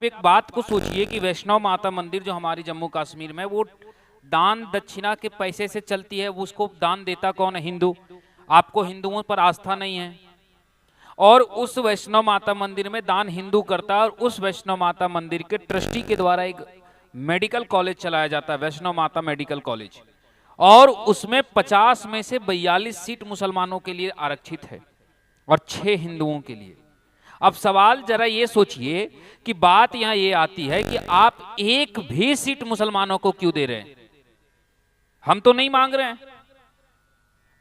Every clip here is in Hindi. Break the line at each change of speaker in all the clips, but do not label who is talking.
आप एक बात को सोचिए कि वैष्णव माता मंदिर जो हमारी जम्मू कश्मीर में, वो दान दक्षिणा के पैसे से चलती है। उसको दान देता कौन है? हिंदू। आपको हिंदुओं पर आस्था नहीं है, और उस वैष्णव माता मंदिर में दान हिंदू करता है, और उस वैष्णव माता मंदिर के ट्रस्टी के द्वारा एक मेडिकल कॉलेज चलाया जाता है, वैष्णव माता मेडिकल कॉलेज, और उसमें 50 में से 42 सीट मुसलमानों के लिए आरक्षित है और 6 हिंदुओं के लिए। अब सवाल जरा ये सोचिए कि बात यहां ये आती है कि आप एक भी सीट मुसलमानों को क्यों दे रहे हैं? हम तो नहीं मांग रहे हैं।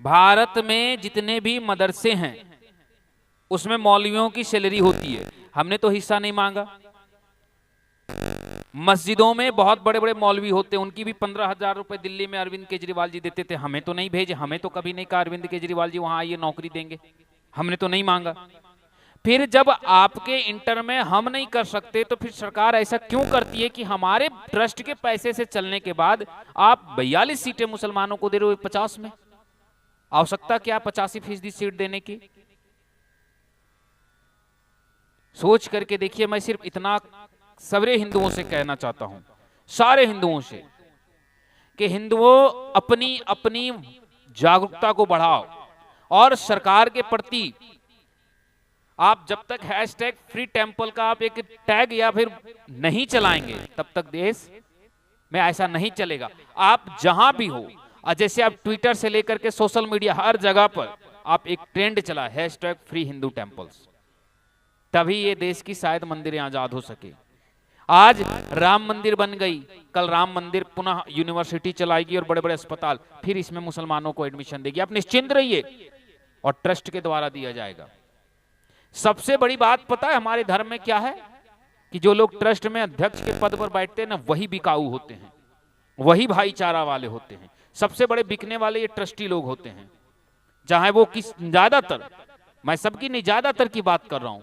भारत में जितने भी मदरसे हैं उसमें मौलवियों की सैलरी होती है, हमने तो हिस्सा नहीं मांगा। मस्जिदों में बहुत बड़े बड़े मौलवी होते हैं, उनकी भी 15,000 रुपए दिल्ली में अरविंद केजरीवाल जी देते थे, हमें तो नहीं भेजे। हमें तो कभी नहीं कहा अरविंद केजरीवाल जी वहां आइए नौकरी देंगे, हमने तो नहीं मांगा। फिर जब आपके इंटर में हम नहीं कर सकते तो फिर सरकार ऐसा क्यों करती है कि हमारे ट्रस्ट के पैसे से चलने के बाद आप 42 सीटें मुसलमानों को दे रहे हो 50 में? आवश्यकता क्या 85% सीट देने की? सोच करके देखिए। मैं सिर्फ इतना सवरे हिंदुओं से कहना चाहता हूं, सारे हिंदुओं से, कि हिंदुओं अपनी अपनी जागरूकता को बढ़ाओ, और सरकार के प्रति आप जब तक हैशटैग फ्री टेम्पल का आप एक टैग या फिर नहीं चलाएंगे तब तक देश में ऐसा नहीं चलेगा। आप जहां भी हो, जैसे आप ट्विटर से लेकर के सोशल मीडिया हर जगह पर आप एक ट्रेंड चला हैशटैग फ्री हिंदू टेम्पल्स, तभी ये देश की शायद मंदिरें आजाद हो सके। आज राम मंदिर बन गई, कल राम मंदिर पुनः यूनिवर्सिटी चलाएगी और बड़े बड़े अस्पताल, फिर इसमें मुसलमानों को एडमिशन देगी। आप निश्चिंत रहिए, और ट्रस्ट के द्वारा दिया जाएगा। सबसे बड़ी बात पता है हमारे धर्म में क्या है? कि जो लोग ट्रस्ट में अध्यक्ष के पद पर बैठते हैं ना, वही बिकाऊ होते हैं, वही भाईचारा वाले होते हैं। सबसे बड़े बिकने वाले ये ट्रस्टी लोग होते हैं, चाहे वो किस, ज्यादातर, मैं सबकी नहीं, ज्यादातर की बात कर रहा हूं।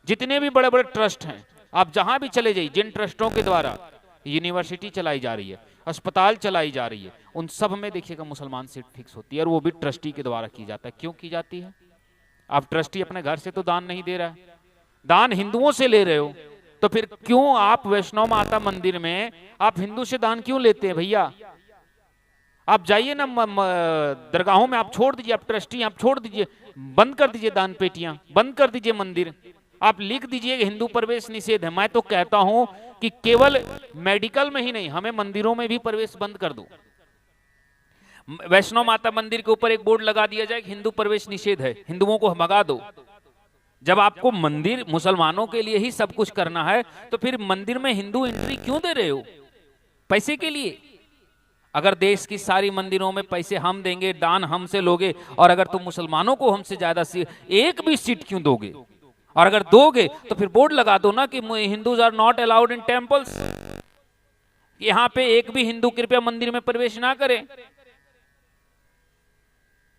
जितने भी बड़े बड़े ट्रस्ट हैं, आप जहां भी चले जाइए, जिन ट्रस्टों के द्वारा यूनिवर्सिटी चलाई जा रही है, अस्पताल चलाई जा रही है, उन सब में देखिएगा मुसलमान सीट फिक्स होती है, और वो भी ट्रस्टी के द्वारा की जाता है। क्यों की जाती है? आप ट्रस्टी अपने घर से तो दान नहीं दे रहा है, दान हिंदुओं से ले रहे हो, तो फिर क्यों आप वैष्णव माता मंदिर में आप हिंदू से दान क्यों लेते हैं भैया? आप जाइए ना दरगाहों में, आप छोड़ दीजिए, आप ट्रस्टी आप छोड़ दीजिए, बंद कर दीजिए दान पेटियां, बंद कर दीजिए मंदिर, आप लिख दीजिए कि हिंदू प्रवेश निषेध है। मैं तो कहता हूं कि केवल मेडिकल में ही नहीं, हमें मंदिरों में भी प्रवेश बंद कर दो। वैष्णव माता मंदिर के ऊपर एक बोर्ड लगा दिया जाए कि हिंदू प्रवेश निषेध है, हिंदुओं को भगा दो। जब आपको मंदिर मुसलमानों के लिए ही सब कुछ करना है, तो फिर मंदिर में हिंदू एंट्री क्यों दे रहे हो? पैसे के लिए? अगर देश की सारी मंदिरों में पैसे हम देंगे, दान हमसे लोगे, और अगर तुम मुसलमानों को हमसे ज्यादा एक भी सीट क्यों दोगे? और अगर दोगे तो फिर बोर्ड लगा दो ना कि Hindus are not allowed in temples, यहां पे एक भी हिंदू कृपया मंदिर में प्रवेश ना करें।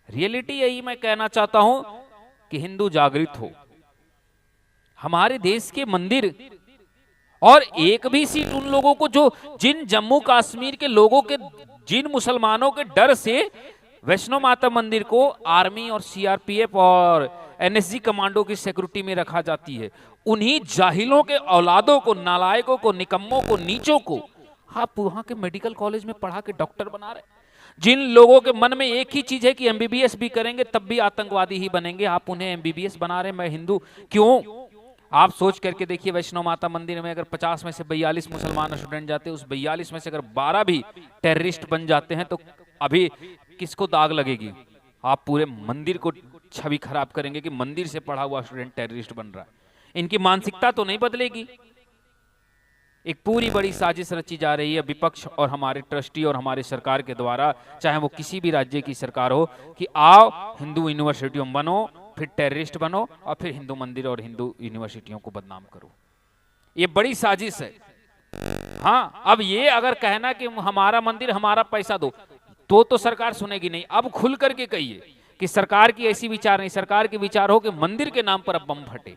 रियलिटी यही मैं कहना चाहता हूं कि हिंदू जागृत हो, हमारे देश के मंदिर, और एक भी सीट उन लोगों को जो, जिन जम्मू कश्मीर के लोगों के, जिन मुसलमानों के डर से वैष्णो माता मंदिर को आर्मी और सीआरपीएफ और एनएसजी कमांडो की सिक्योरिटी में रखा जाती है, उन्हीं जाहिलों के औलादों को, नालायकों को, निकम्मों को, नीचों को आप वहां के मेडिकल कॉलेज में पढ़ा के डॉक्टर बना रहे। जिन लोगों के मन में एक ही चीज है कि एमबीबीएस भी करेंगे तब भी आतंकवादी ही बनेंगे, आप उन्हें एमबीबीएस बना रहे हैं। मैं हिंदू क्यों? आप सोच करके देखिए, वैष्णो माता मंदिर में अगर 50 में से 42 मुसलमान स्टूडेंट जाते हैं, उस 42 में से अगर 12 भी टेररिस्ट बन जाते हैं, तो अभी किसको दाग लगेगी? आप पूरे मंदिर को छवि खराब करेंगे कि मंदिर से पढ़ा हुआ स्टूडेंट टेररिस्ट बन रहा है। इनकी मानसिकता तो नहीं बदलेगी। एक पूरी बड़ी साजिश रची जा रही है विपक्ष और हमारे ट्रस्टी और हमारे सरकार के द्वारा, चाहे वो किसी भी राज्य की सरकार हो, कि आओ हिंदू यूनिवर्सिटियों में बनो, फिर टेररिस्ट बनो, और फिर हिंदू मंदिर और हिंदू यूनिवर्सिटियों को बदनाम करो। ये बड़ी साजिश है। हाँ, अब ये अगर कहना कि हमारा मंदिर हमारा पैसा दो, तो सरकार सुनेगी नहीं। अब खुल करके कहिए कि सरकार की ऐसी विचार नहीं, सरकार के विचार हो कि मंदिर के नाम पर अब बम फटे,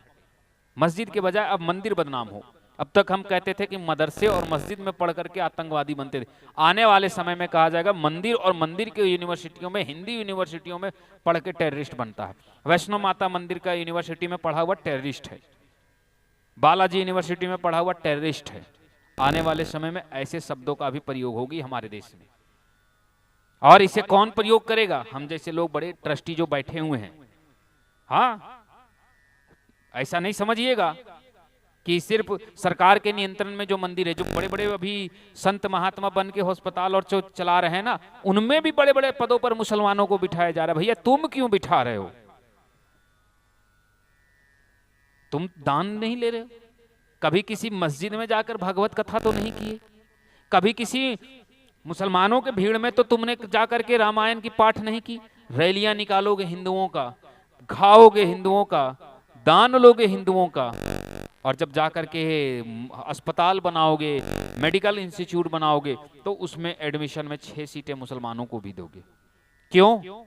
मस्जिद के बजाय अब मंदिर बदनाम हो। अब तक हम कहते थे कि मदरसे और मस्जिद में पढ़ करके आतंकवादी बनते थे, आने वाले समय में कहा जाएगा मंदिर और मंदिर के यूनिवर्सिटियों में, हिंदी यूनिवर्सिटियों में पढ़ के टेररिस्ट बनता है। वैष्णो माता मंदिर का यूनिवर्सिटी में पढ़ा हुआ टेररिस्ट है। बालाजी यूनिवर्सिटी में पढ़ा हुआ टेररिस्ट है। आने वाले समय में ऐसे शब्दों का भी प्रयोग होगी हमारे देश में, और इसे कौन प्रयोग करेगा? हम जैसे लोग, बड़े ट्रस्टी जो बैठे हुए हैं। हाँ, ऐसा नहीं समझिएगा कि सिर्फ सरकार के नियंत्रण में जो मंदिर है, जो बड़े बड़े अभी संत महात्मा बन के अस्पताल और जो चला रहे हैं ना, उनमें भी बड़े बड़े पदों पर मुसलमानों को बिठाया जा रहा है। भैया तुम क्यों बिठा रहे हो? तुम दान नहीं ले रहे हो? कभी किसी मस्जिद में जाकर भागवत कथा तो नहीं किए? कभी किसी मुसलमानों के भीड़ में तो तुमने जाकर के रामायण की पाठ नहीं की? रैलियां निकालोगे हिंदुओं का, खाओगे हिंदुओं का, दान लोगे हिंदुओं का, और जब जाकर के अस्पताल बनाओगे, मेडिकल इंस्टीट्यूट बनाओगे, तो उसमें एडमिशन में 6 सीटें मुसलमानों को भी दोगे। क्यों?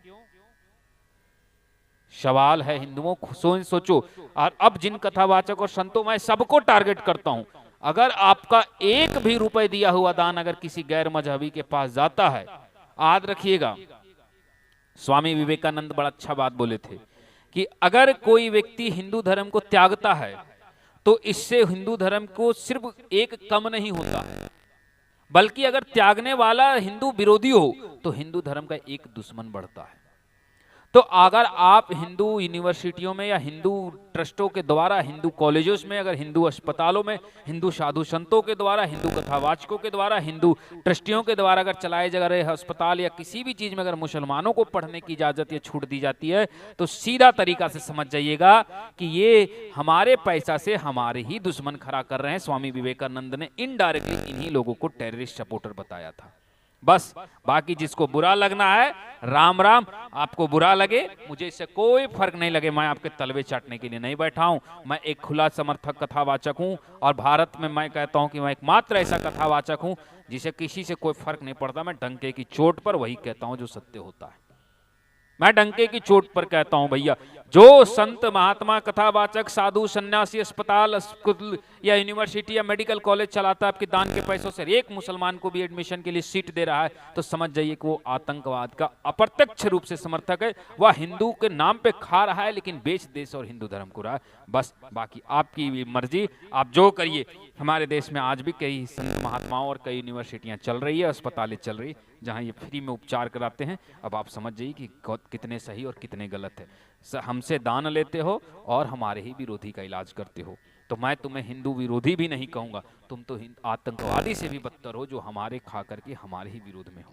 सवाल है हिंदुओं, सोचो। और अब जिन कथावाचक और संतों, मैं सबको टारगेट करता हूं, अगर आपका एक भी रुपए दिया हुआ दान अगर किसी गैर मजहबी के पास जाता है, याद रखिएगा, स्वामी विवेकानंद बड़ा अच्छा बात बोले थे कि अगर कोई व्यक्ति हिंदू धर्म को त्यागता है तो इससे हिंदू धर्म को सिर्फ एक कम नहीं होता है, बल्कि अगर त्यागने वाला हिंदू विरोधी हो तो हिंदू धर्म का एक दुश्मन बढ़ता है। तो अगर आप हिंदू यूनिवर्सिटियों में या हिंदू ट्रस्टों के द्वारा, हिंदू कॉलेजों में, अगर हिंदू अस्पतालों में, हिंदू साधु संतों के द्वारा, हिंदू कथावाचकों के द्वारा, हिंदू ट्रस्टियों के द्वारा अगर चलाए जा रहे अस्पताल या किसी भी चीज में अगर मुसलमानों को पढ़ने की इजाजत या छूट दी जाती है, तो सीधा तरीका से समझ जाइएगा कि ये हमारे पैसा से हमारे ही दुश्मन खड़ा कर रहे हैं। स्वामी विवेकानंद ने इनडायरेक्टली इन्हीं लोगों को टेररिस्ट सपोर्टर बताया था। बस, बाकी जिसको बुरा लगना है, राम राम, आपको बुरा लगे, मुझे इससे कोई फर्क नहीं लगे। मैं आपके तलवे चाटने के लिए नहीं बैठा हूं। मैं एक खुला समर्थक कथावाचक हूं, और भारत में मैं कहता हूं कि मैं एकमात्र ऐसा कथावाचक हूं जिसे किसी से कोई फर्क नहीं पड़ता। मैं डंके की चोट पर वही कहता हूं जो सत्य होता है। मैं डंके की चोट पर कहता हूं भैया, जो संत महात्मा कथावाचक साधु सन्यासी अस्पताल या यूनिवर्सिटी या मेडिकल कॉलेज चलाता है आपके दान के पैसों से, एक मुसलमान को भी एडमिशन के लिए सीट दे रहा है, तो समझ जाइए कि वो आतंकवाद का अप्रत्यक्ष रूप से समर्थक है। वह हिंदू के नाम पे खा रहा है लेकिन बेच देश और हिंदू धर्म को रहा है। बस, बाकी आपकी मर्जी, आप जो करिए। हमारे देश में आज भी कई संत महात्माओं और कई यूनिवर्सिटियां चल रही है, अस्पतालें चल रही, जहां ये फ्री में उपचार कराते हैं। अब आप समझ जाइए कि कितने सही और कितने गलत है। हमसे दान लेते हो और हमारे ही विरोधी का इलाज करते हो। तो मैं तुम्हें हिंदू विरोधी भी नहीं कहूंगा, तुम तो आतंकवादी से भी बदतर हो, जो हमारे खा करके हमारे ही विरोध में हो।